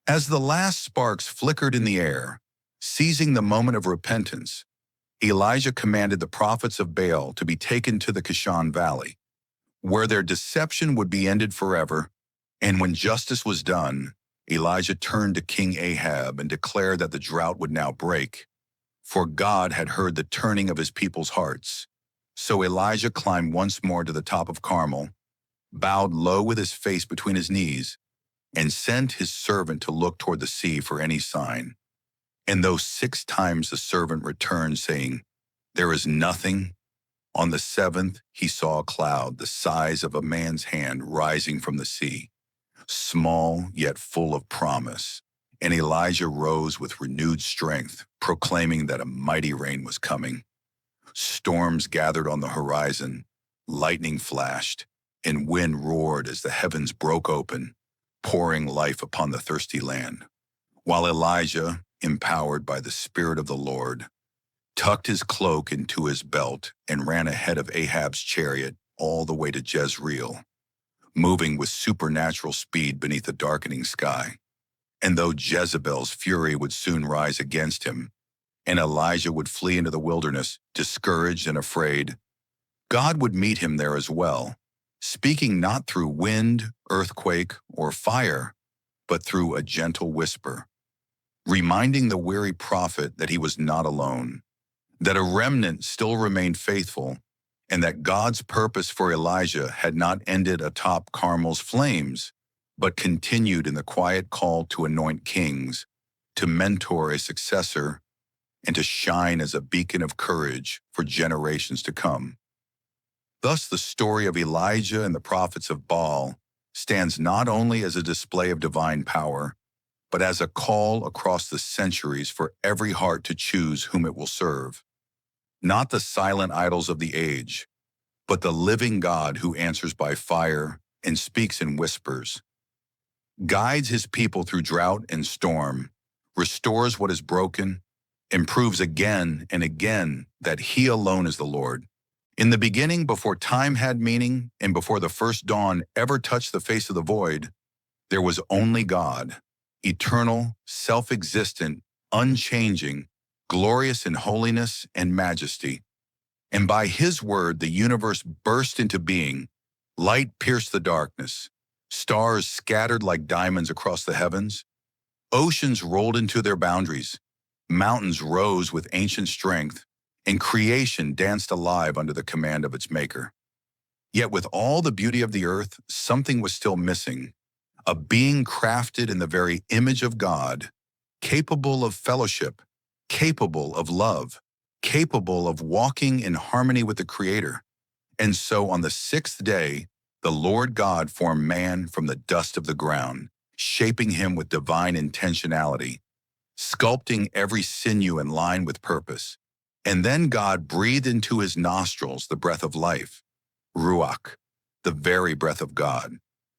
As the last sparks flickered in the air, seizing the moment of repentance, Elijah commanded the prophets of Baal to be taken to the Kishon Valley, where their deception would be ended forever. And when justice was done, Elijah turned to King Ahab and declared that the drought would now break, for God had heard the turning of his people's hearts, So Elijah climbed once more to the top of Carmel, bowed low with his face between his knees, and sent his servant to look toward the sea for any sign. And though 6 times the servant returned, saying, "There is nothing," on the 7th he saw a cloud the size of a man's hand rising from the sea, small yet full of promise. And Elijah rose with renewed strength, proclaiming that a mighty rain was coming. Storms gathered on the horizon, lightning flashed, and wind roared as the heavens broke open, pouring life upon the thirsty land. While Elijah, empowered by the Spirit of the Lord, tucked his cloak into his belt and ran ahead of Ahab's chariot all the way to Jezreel, moving with supernatural speed beneath the darkening sky. And though Jezebel's fury would soon rise against him, and Elijah would flee into the wilderness, discouraged and afraid, God would meet him there as well, speaking not through wind, earthquake, or fire, but through a gentle whisper, reminding the weary prophet that he was not alone, that a remnant still remained faithful, and that God's purpose for Elijah had not ended atop Carmel's flames, but continued in the quiet call to anoint kings, to mentor a successor, and to shine as a beacon of courage for generations to come. Thus, the story of Elijah and the prophets of Baal stands not only as a display of divine power, but as a call across the centuries for every heart to choose whom it will serve. Not the silent idols of the age, but the living God who answers by fire and speaks in whispers, guides his people through drought and storm, restores what is broken, and proves again and again that he alone is the Lord. In the beginning, before time had meaning, and before the first dawn ever touched the face of the void, there was only God, eternal, self-existent, unchanging, glorious in holiness and majesty. And by his word the universe burst into being, light pierced the darkness, stars scattered like diamonds across the heavens, oceans rolled into their boundaries, mountains rose with ancient strength, and creation danced alive under the command of its maker. Yet with all the beauty of the earth, something was still missing, a being crafted in the very image of God, capable of fellowship, capable of love, capable of walking in harmony with the Creator. And so on the 6th day, the Lord God formed man from the dust of the ground, shaping him with divine intentionality, sculpting every sinew in line with purpose. And then God breathed into his nostrils the breath of life, Ruach, the very breath of God.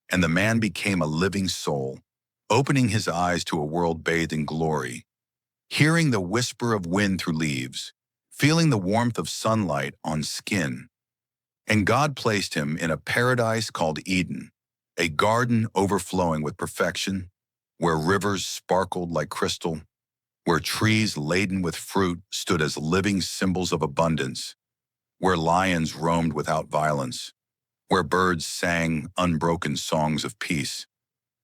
And the man became a living soul, opening his eyes to a world bathed in glory, hearing the whisper of wind through leaves, feeling the warmth of sunlight on skin. And God placed him in a paradise called Eden, a garden overflowing with perfection, where rivers sparkled like crystal, where trees laden with fruit stood as living symbols of abundance, where lions roamed without violence, where birds sang unbroken songs of peace.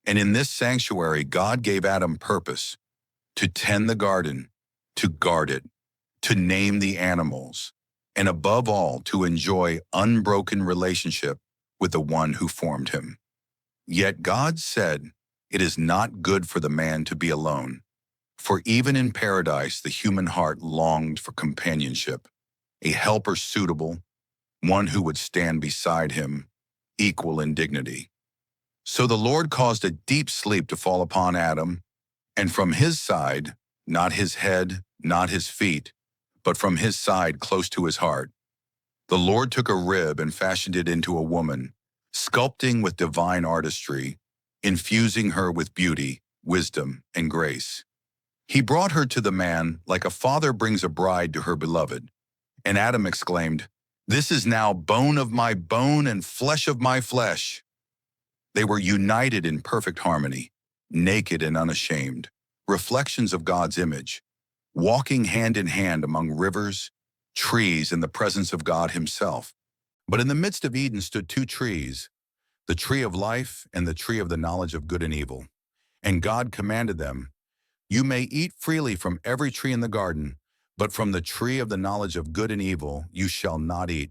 And in this sanctuary, God gave Adam purpose to tend the garden, to guard it, to name the animals, and above all, to enjoy unbroken relationship with the one who formed him. Yet God said, "It is not good for the man to be alone." For even in paradise, the human heart longed for companionship, a helper suitable, one who would stand beside him, equal in dignity. So the Lord caused a deep sleep to fall upon Adam, and from his side, not his head, not his feet, but from his side close to his heart, the Lord took a rib and fashioned it into a woman, sculpting with divine artistry, infusing her with beauty, wisdom, and grace. He brought her to the man like a father brings a bride to her beloved. And Adam exclaimed, "This is now bone of my bone and flesh of my flesh." They were united in perfect harmony, naked and unashamed, reflections of God's image, walking hand in hand among rivers, trees, in the presence of God himself. But in the midst of Eden stood 2 trees, the tree of life and the tree of the knowledge of good and evil. And God commanded them, "You may eat freely from every tree in the garden, but from the tree of the knowledge of good and evil you shall not eat,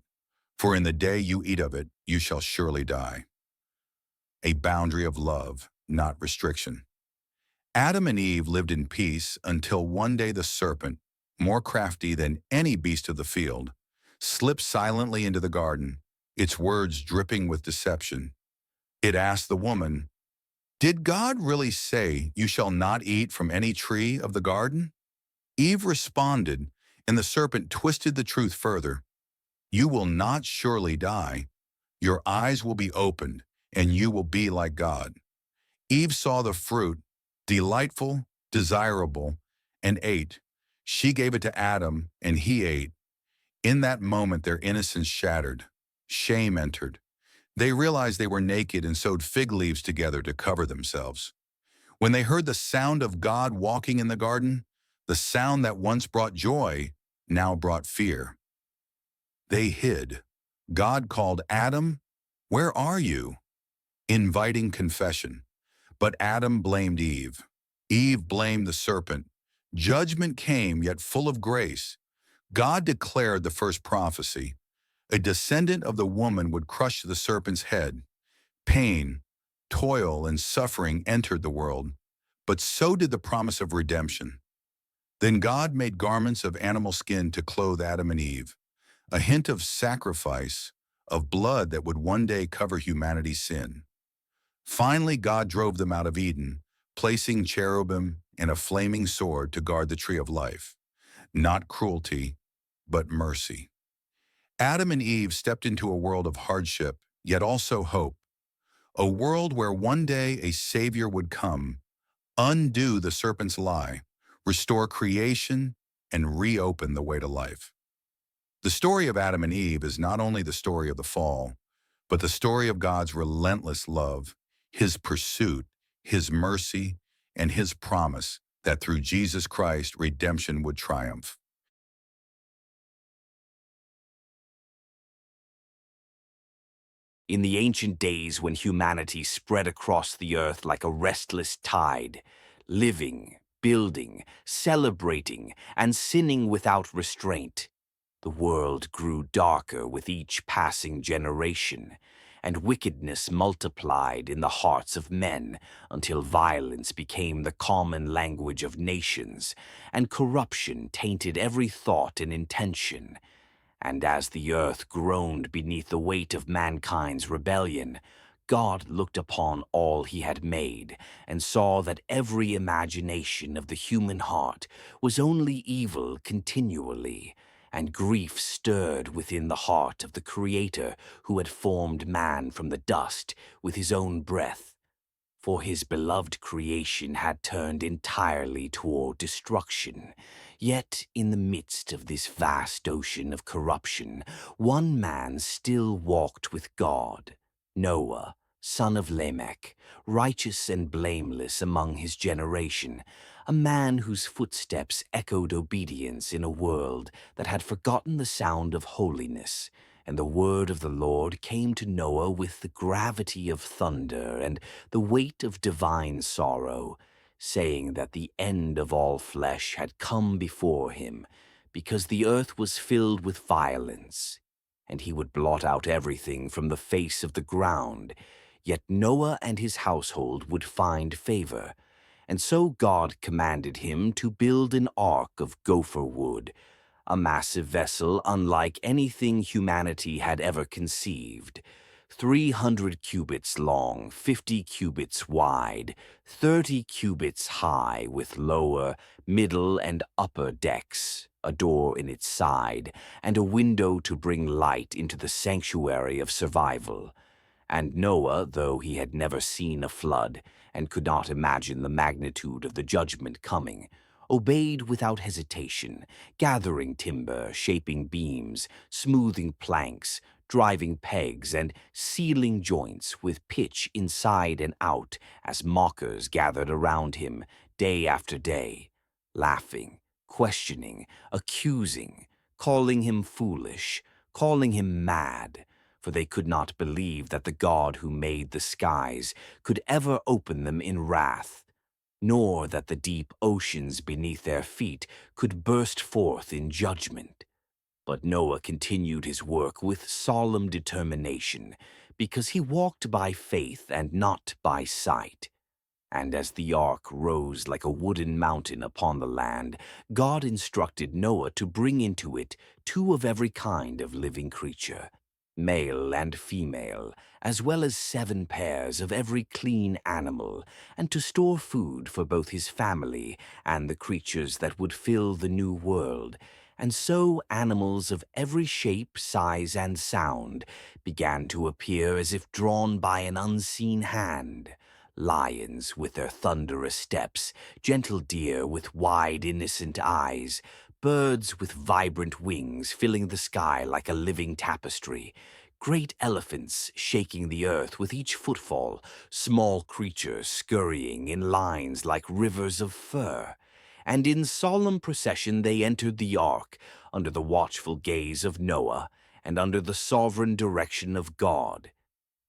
For in the day you eat of it, you shall surely die. A boundary of love, not restriction. Adam and Eve lived in peace until one day the serpent, more crafty than any beast of the field, slipped silently into the garden, its words dripping with deception. It asked the woman, "Did God really say you shall not eat from any tree of the garden?" Eve responded, and the serpent twisted the truth further. "You will not surely die. Your eyes will be opened, and you will be like God." Eve saw the fruit, delightful, desirable, and ate. She gave it to Adam, and he ate. In that moment, their innocence shattered. Shame entered. They realized they were naked and sewed fig leaves together to cover themselves. When they heard the sound of God walking in the garden, the sound that once brought joy now brought fear. They hid. God called, "Adam, where are you?" Inviting confession. But Adam blamed Eve. Eve blamed the serpent. Judgment came, yet full of grace. God declared the first prophecy. A descendant of the woman would crush the serpent's head. Pain, toil, and suffering entered the world, but so did the promise of redemption. Then God made garments of animal skin to clothe Adam and Eve, a hint of sacrifice, of blood that would one day cover humanity's sin. Finally, God drove them out of Eden, placing cherubim and a flaming sword to guard the tree of life. Not cruelty, but mercy. Adam and Eve stepped into a world of hardship, yet also hope. A world where one day a Savior would come, undo the serpent's lie, restore creation, and reopen the way to life. The story of Adam and Eve is not only the story of the fall, but the story of God's relentless love, His pursuit, His mercy, and His promise that through Jesus Christ, redemption would triumph. In the ancient days when humanity spread across the earth like a restless tide, living, building, celebrating, and sinning without restraint, the world grew darker with each passing generation, and wickedness multiplied in the hearts of men until violence became the common language of nations, and corruption tainted every thought and intention. And as the earth groaned beneath the weight of mankind's rebellion, God looked upon all He had made and saw that every imagination of the human heart was only evil continually, and grief stirred within the heart of the Creator who had formed man from the dust with His own breath. For His beloved creation had turned entirely toward destruction. Yet in the midst of this vast ocean of corruption, one man still walked with God, Noah, son of Lamech, righteous and blameless among his generation, a man whose footsteps echoed obedience in a world that had forgotten the sound of holiness. And the word of the Lord came to Noah with the gravity of thunder and the weight of divine sorrow, saying that the end of all flesh had come before him, because the earth was filled with violence, and he would blot out everything from the face of the ground. Yet Noah and his household would find favor, and so God commanded him to build an ark of gopher wood, a massive vessel unlike anything humanity had ever conceived, 300 cubits long, 50 cubits wide, 30 cubits high, with lower, middle, and upper decks, a door in its side, and a window to bring light into the sanctuary of survival. And Noah, though he had never seen a flood and could not imagine the magnitude of the judgment coming, obeyed without hesitation, gathering timber, shaping beams, smoothing planks, driving pegs, and sealing joints with pitch inside and out as mockers gathered around him day after day, laughing, questioning, accusing, calling him foolish, calling him mad, for they could not believe that the God who made the skies could ever open them in wrath, nor that the deep oceans beneath their feet could burst forth in judgment. But Noah continued his work with solemn determination, because he walked by faith and not by sight. And as the ark rose like a wooden mountain upon the land, God instructed Noah to bring into it two of every kind of living creature, male and female, as well as 7 pairs of every clean animal, and to store food for both his family and the creatures that would fill the new world. And so animals of every shape, size, and sound began to appear as if drawn by an unseen hand. Lions with their thunderous steps, gentle deer with wide, innocent eyes, birds with vibrant wings filling the sky like a living tapestry, great elephants shaking the earth with each footfall, small creatures scurrying in lines like rivers of fur. And in solemn procession they entered the ark, under the watchful gaze of Noah, and under the sovereign direction of God.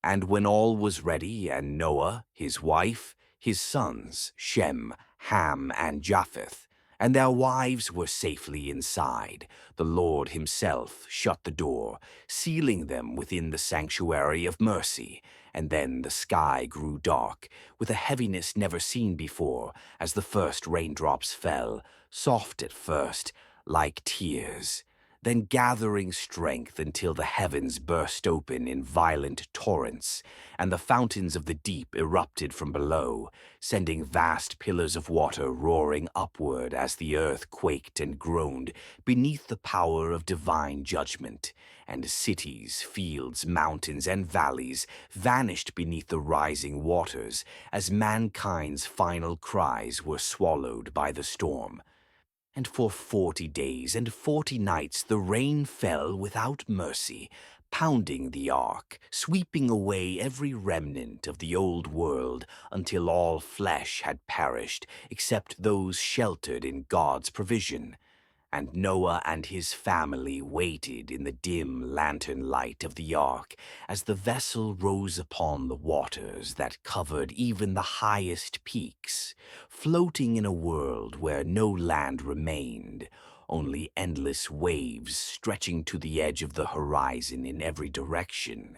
And when all was ready, and Noah, his wife, his sons, Shem, Ham, and Japheth, and their wives were safely inside, the Lord himself shut the door, sealing them within the sanctuary of mercy. And then the sky grew dark, with a heaviness never seen before, as the first raindrops fell, soft at first, like tears, then gathering strength until the heavens burst open in violent torrents, and the fountains of the deep erupted from below, sending vast pillars of water roaring upward as the earth quaked and groaned beneath the power of divine judgment, and cities, fields, mountains, and valleys vanished beneath the rising waters as mankind's final cries were swallowed by the storm. And for 40 days and 40 nights the rain fell without mercy, pounding the ark, sweeping away every remnant of the old world until all flesh had perished except those sheltered in God's provision. And Noah and his family waited in the dim lantern light of the ark as the vessel rose upon the waters that covered even the highest peaks, floating in a world where no land remained, only endless waves stretching to the edge of the horizon in every direction.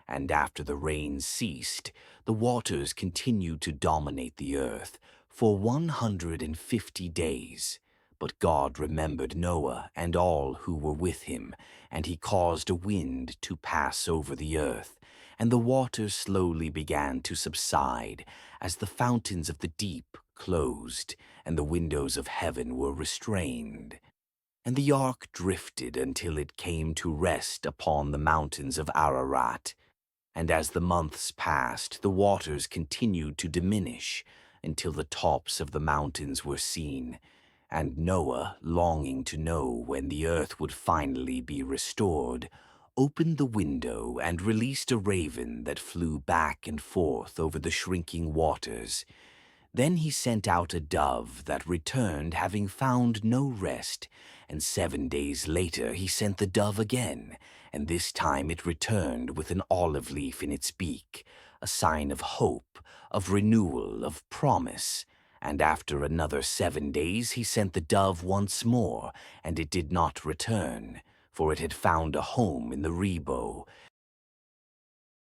And after the rain ceased, the waters continued to dominate the earth for 150 days. But God remembered Noah and all who were with him, and he caused a wind to pass over the earth, and the waters slowly began to subside as the fountains of the deep closed and the windows of heaven were restrained. And the ark drifted until it came to rest upon the mountains of Ararat. And as the months passed, the waters continued to diminish until the tops of the mountains were seen. And Noah, longing to know when the earth would finally be restored, opened the window and released a raven that flew back and forth over the shrinking waters. Then he sent out a dove that returned having found no rest, and 7 days later he sent the dove again, and this time it returned with an olive leaf in its beak, a sign of hope, of renewal, of promise. And after another 7 days he sent the dove once more, and it did not return, for it had found a home in the rebo.